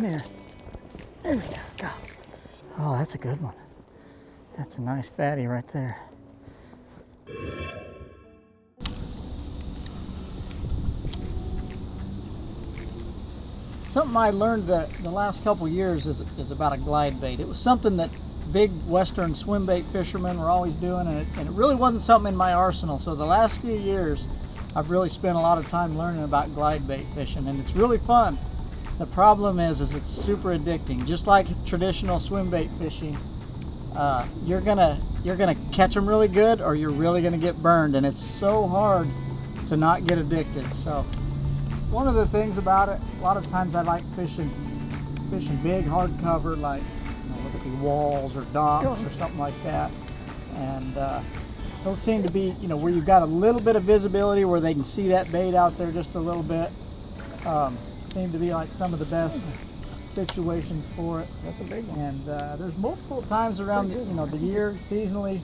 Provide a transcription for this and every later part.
come here. There we go. Oh, that's a good one. That's a nice fatty right there. Something I learned the last couple years is about a glide bait. It was something that big Western swim bait fishermen were always doing, and it really wasn't something in my arsenal. So the last few years, I've really spent a lot of time learning about glide bait fishing, and it's really fun. The problem is it's super addicting. Just like traditional swim bait fishing, you're gonna catch them really good, or you're really gonna get burned, and it's so hard to not get addicted. So one of the things about it, a lot of times I like fishing big hard cover, like whether it be walls or docks or something like that, and those seem to be where you've got a little bit of visibility, where they can see that bait out there just a little bit. Seem to be like some of the best situations for it. That's a big one. And there's multiple times around the year, seasonally,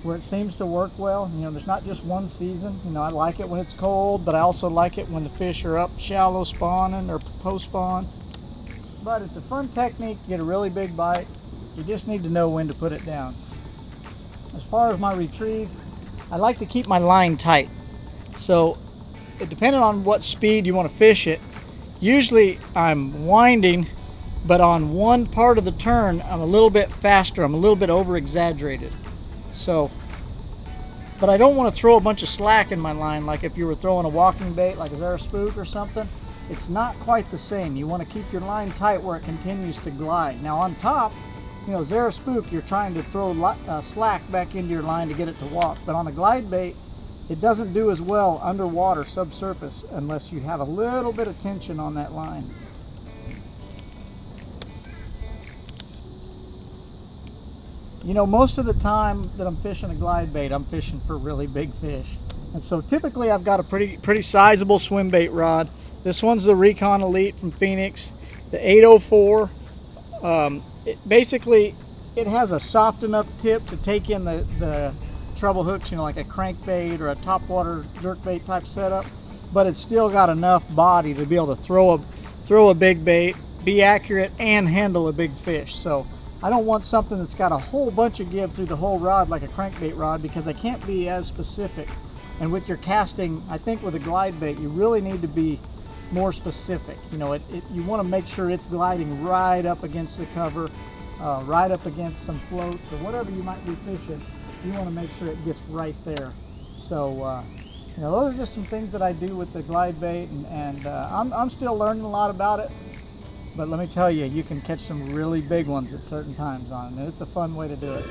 where it seems to work well. There's not just one season. I like it when it's cold, but I also like it when the fish are up shallow spawning or post spawn. But it's a fun technique to get a really big bite. You just need to know when to put it down. As far as my retrieve, I like to keep my line tight. So depending on what speed you want to fish it, usually I'm winding, but on one part of the turn, I'm a little bit faster. I'm a little bit over exaggerated. So, but I don't want to throw a bunch of slack in my line, like if you were throwing a walking bait, like a Zara spook or something. It's not quite the same. You want to keep your line tight where it continues to glide. Now on top, Zara spook, you're trying to throw slack back into your line to get it to walk. But on a glide bait, it doesn't do as well underwater, subsurface, unless you have a little bit of tension on that line. Most of the time that I'm fishing a glide bait, I'm fishing for really big fish. And so typically I've got a pretty sizable swim bait rod. This one's the Recon Elite from Phoenix, the 804. Basically, it has a soft enough tip to take in the treble hooks, like a crankbait or a topwater jerkbait type setup, but it's still got enough body to be able to throw a big bait, be accurate, and handle a big fish. So I don't want something that's got a whole bunch of give through the whole rod like a crankbait rod, because I can't be as specific. And with your casting, I think with a glide bait, you really need to be more specific. You want to make sure it's gliding right up against the cover, right up against some floats or whatever you might be fishing. You want to make sure it gets right there. So those are just some things that I do with the glide bait, and I'm still learning a lot about it. But let me tell you, you can catch some really big ones at certain times on it, and it's a fun way to do it.